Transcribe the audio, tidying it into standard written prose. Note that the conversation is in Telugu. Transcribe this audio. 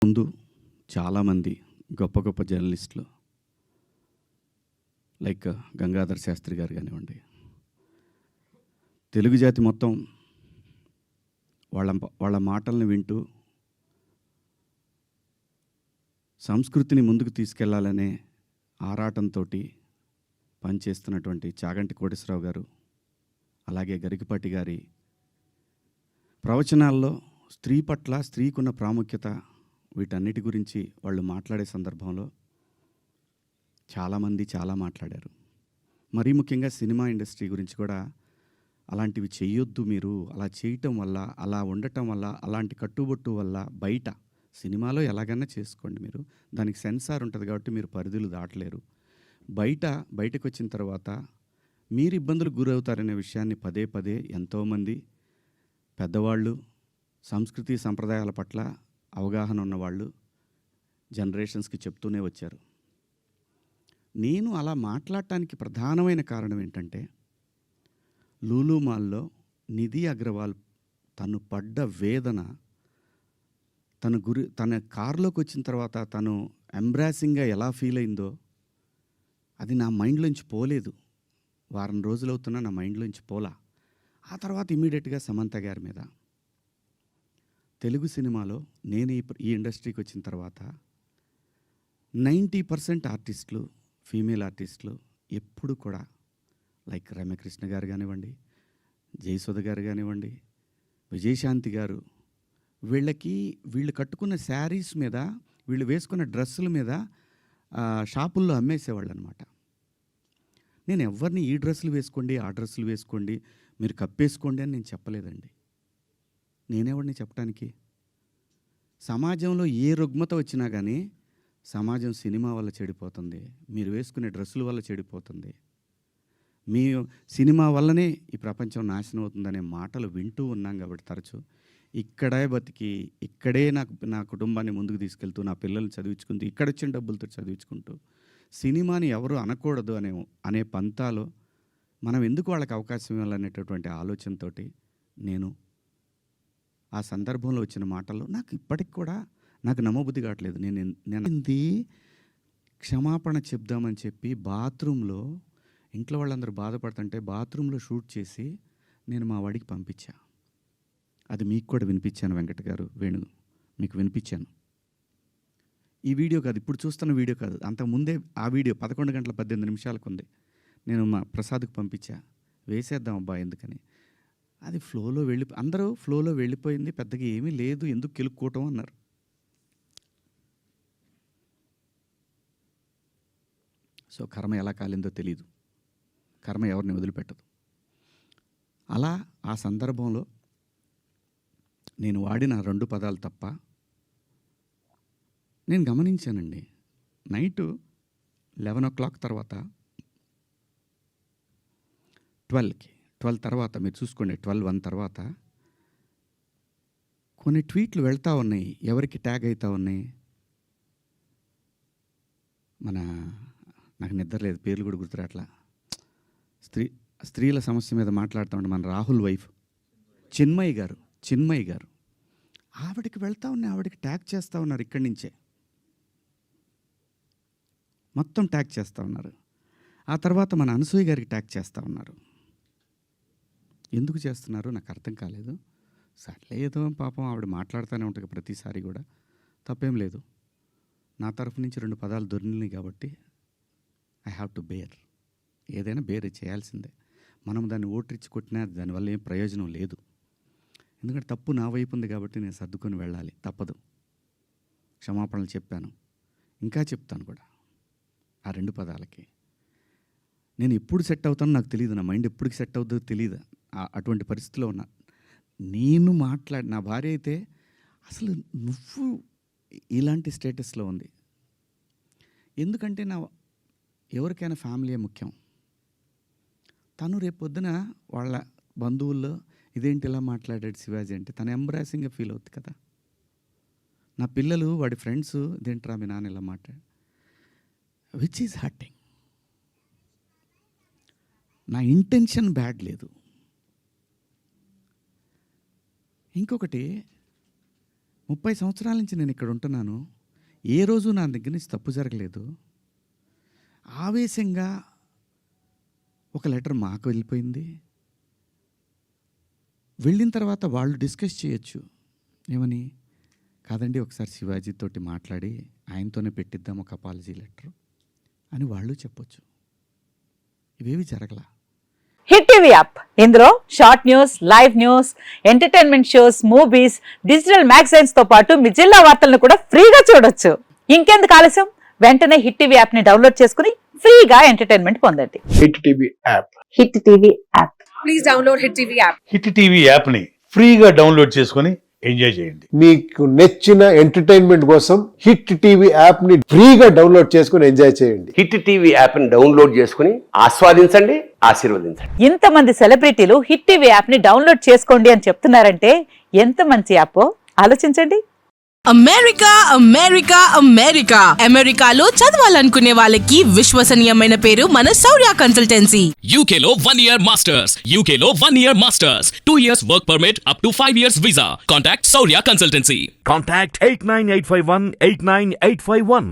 ముందు చాలామంది గొప్ప గొప్ప జర్నలిస్టులు లైక్ గంగాధర్ శాస్త్రి గారు కానివ్వండి, తెలుగు జాతి మొత్తం వాళ్ళ మాటల్ని వింటూ సంస్కృతిని ముందుకు తీసుకెళ్లాలనే ఆరాటంతో పనిచేస్తున్నటువంటి చాగంటి కోటేశ్వరరావు గారు, అలాగే గరికపాటి గారి ప్రవచనాల్లో స్త్రీ పట్ల స్త్రీకున్న ప్రాముఖ్యత, వీటన్నిటి గురించి వాళ్ళు మాట్లాడే సందర్భంలో చాలామంది చాలా మాట్లాడారు. మరీ ముఖ్యంగా సినిమా ఇండస్ట్రీ గురించి కూడా అలాంటివి చేయొద్దు, మీరు అలా చేయటం వల్ల, అలా ఉండటం వల్ల, అలాంటి కట్టుబొట్టు వల్ల బయట సినిమాలో ఎలాగైనా చేసుకోండి, మీరు దానికి సెన్సార్ ఉంటుంది కాబట్టి మీరు పరిధులు దాటలేరు, బయటకు వచ్చిన తర్వాత మీరు ఇబ్బందులకు గురవుతారనే విషయాన్ని పదే పదే ఎంతోమంది పెద్దవాళ్ళు, సంస్కృతి సంప్రదాయాల పట్ల అవగాహన ఉన్నవాళ్ళు జనరేషన్స్కి చెప్తూనే వచ్చారు. నేను అలా మాట్లాడటానికి ప్రధానమైన కారణం ఏంటంటే, లూలు మాల్లో నిధి అగర్వాల్ తను పడ్డ వేదన, తన కారులోకి వచ్చిన తర్వాత తను ఎంబ్రాసింగ్గా ఎలా ఫీల్ అయిందో అది నా మైండ్లోంచి పోలేదు. వారం రోజులు అవుతున్నా నా మైండ్లోంచి పోలా. ఆ తర్వాత ఇమీడియట్గా సమంత గారి మీద, తెలుగు సినిమాలో నేను ఈ ఇండస్ట్రీకి వచ్చిన తర్వాత 90% ఆర్టిస్టులు, ఫీమేల్ ఆర్టిస్టులు ఎప్పుడు కూడా లైక్ రమ్యకృష్ణ గారు కానివ్వండి, జయసుధ గారు కానివ్వండి, విజయశాంతి గారు, వీళ్ళు కట్టుకున్న శారీస్ మీద, వీళ్ళు వేసుకున్న డ్రెస్సుల మీద షాపుల్లో అమ్మేసేవాళ్ళు అనమాట. నేను ఎవరిని ఈ డ్రెస్సులు వేసుకోండి, ఆ డ్రెస్సులు వేసుకోండి, మీరు కప్పేసుకోండి అని నేను చెప్పలేదండి. నేనెవరిని చెప్పడానికి? సమాజంలో ఏ రుగ్మత వచ్చినా కానీ సమాజం సినిమా వల్ల చెడిపోతుంది, మీరు వేసుకునే డ్రెస్సుల వల్ల చెడిపోతుంది, మీ సినిమా వల్లనే ఈ ప్రపంచం నాశనం అవుతుందనే మాటలు వింటూ ఉన్నాం. కాబట్టి తరచూ ఇక్కడే బతికి, ఇక్కడే నా కుటుంబాన్ని ముందుకు తీసుకెళ్తూ, నా పిల్లల్ని చదివించుకుంటూ, ఇక్కడొచ్చిన డబ్బులతో చదివించుకుంటూ, సినిమాని ఎవరు అనకూడదు అనే పంతాలో మనం ఎందుకు వాళ్ళకి అవకాశం ఇవ్వాలనేటటువంటి ఆలోచనతో నేను ఆ సందర్భంలో వచ్చిన మాటల్లో నాకు ఇప్పటికి కూడా నాకు నమ్మబుద్ధి కావట్లేదు. నేను క్షమాపణ చెప్దామని చెప్పి బాత్రూంలో, ఇంట్లో వాళ్ళందరూ బాధపడుతుంటే బాత్రూంలో షూట్ చేసి నేను మా వాడికి పంపించా. అది మీకు కూడా వినిపించాను, వెంకట గారు, వేణు, మీకు వినిపించాను. ఈ వీడియో కాదు, ఇప్పుడు చూస్తున్న వీడియో కాదు, అంతకుముందే ఆ వీడియో 11 గంటల 18 నిమిషాలకు ఉంది. నేను మా ప్రసాద్కి పంపించా, వేసేద్దాం అబ్బా ఎందుకని. అది అందరూ ఫ్లోలో వెళ్ళిపోయింది, పెద్దగా ఏమీ లేదు, ఎందుకు కెలుక్కోవటం అన్నారు. సో కర్మ ఎలా కాలిందో తెలీదు, కర్మ ఎవరిని వదిలిపెట్టదు. అలా ఆ సందర్భంలో నేను వాడిన 2 పదాలు తప్ప నేను గమనించానండి. నైటు 11 o'clock తర్వాత 12 తర్వాత మీరు చూసుకోండి, 12:01 తర్వాత కొన్ని ట్వీట్లు వెళ్తూ ఉన్నాయి, ఎవరికి ట్యాగ్ అవుతూ ఉన్నాయి. నాకు నిద్ర లేదు, పేర్లు కూడా గుర్తురాట్లా. స్త్రీల సమస్య మీద మాట్లాడుతూ ఉండే మన రాహుల్ వైఫ్ చిన్మయి గారు ఆవిడకి వెళ్తూ ఉన్నాయి, ఆవిడకి ట్యాగ్ చేస్తూ ఉన్నారు, ఇక్కడి నుంచే మొత్తం ట్యాగ్ చేస్తూ ఉన్నారు. ఆ తర్వాత మన అనసూయ గారికి ట్యాగ్ చేస్తూ ఉన్నారు. ఎందుకు చేస్తున్నారు నాకు అర్థం కాలేదు. సర్లే ఏదో పాపం ఆవిడ మాట్లాడుతూనే ఉంటుంది ప్రతిసారి కూడా, తప్పేం లేదు. నా తరఫు నుంచి 2 పదాలు దొరికినాయి కాబట్టి ఐ హ్యావ్ టు బేర్. ఏదైనా బేర్ చేయాల్సిందే. మనం దాన్ని ఓట్రిచ్చి కొట్టినా దానివల్ల ఏం ప్రయోజనం లేదు. ఎందుకంటే తప్పు నా వైపు ఉంది కాబట్టి నేను సర్దుకొని వెళ్ళాలి, తప్పదు. క్షమాపణలు చెప్పాను, ఇంకా చెప్తాను కూడా. ఆ 2 పదాలకి నేను ఎప్పుడు సెట్ అవుతానో నాకు తెలియదు, నా మైండ్ ఎప్పటికి సెట్ అవుతుందో తెలియదు. అటువంటి పరిస్థితిలో ఉన్నా. నేను నా భార్య అయితే అసలు నువ్వు ఇలాంటి స్టేటస్లో ఉంది. ఎందుకంటే ఎవరికైనా ఫ్యామిలీయే ముఖ్యం. తను రేపొద్దున వాళ్ళ బంధువుల్లో ఇదేంటి ఇలా మాట్లాడాడు శివాజీ అంటే తను ఎంబ్రాసింగ్గా ఫీల్ అవుతుంది కదా. నా పిల్లలు, వాడి ఫ్రెండ్స్, ఇదేంట్రా మీ నాన్న ఇలా మాట్లాడు, విచ్ ఈజ్ హర్టింగ్. నా ఇంటెన్షన్ బ్యాడ్ లేదు. ఇంకొకటి 30 సంవత్సరాల నుంచి నేను ఇక్కడ ఉంటున్నాను. ఏ రోజు నా దగ్గర నుంచి తప్పు జరగలేదు. ఆవేశంగా ఒక లెటర్ మాకు వెళ్ళిపోయింది. వెళ్ళిన తర్వాత వాళ్ళు డిస్కస్ చేయొచ్చు. ఏమని? కాదండి, ఒకసారి శివాజీ తోటి మాట్లాడి ఆయనతోనే పెట్టిద్దాం ఒక అపాలజీ లెటర్ అని వాళ్ళు చెప్పొచ్చు. ఇవేవి జరగలా. హిట్ టీవీ యాప్, ఇందులో short news, live news, entertainment shows, movies, digital magazines తో పాటు మీ జిల్లా వార్తలను కూడా ఫ్రీగా చూడొచ్చు. ఇంకెందుకు ఆలస్యం? వెంటనే హిట్ టీవీ యాప్ ని డౌన్లోడ్ చేసుకుని ఫ్రీగా ఎంటర్టైన్మెంట్ పొందండి. Hit TV app. Hit TV app. Please download hit TV app. Hit TV యాప్ని ఫ్రీగా డౌన్లోడ్ చేసుకొని ఎంజాయ్ చేయండి. మీకు నచ్చిన ఎంటర్టైన్మెంట్ కోసం హిట్ టీవీ యాప్ ని ఫ్రీగా డౌన్లోడ్ చేసుకుని ఎంజాయ్ చేయండి. హిట్ టీవీ యాప్ని డౌన్లోడ్ చేసుకుని ఆస్వాదించండి, ఆశీర్వదించండి. ఇంతమంది సెలబ్రిటీలు హిట్ టీవీ యాప్ ని డౌన్లోడ్ చేసుకోండి అని చెప్తున్నారంటే ఎంత మంచి యాప్ ఆలోచించండి. అమెరికా అమెరికా అమెరికా అమెరికాలో చదవాలనుకునే వాళ్ళకి విశ్వసనీయమైన పేరు మన శౌర్య కన్సల్టెన్సీ. UK లో 1 year masters, UK లో 1 year masters, 2 years work permit up to 5 years visa. Contact Saurya Consultancy. Contact 89851 89851.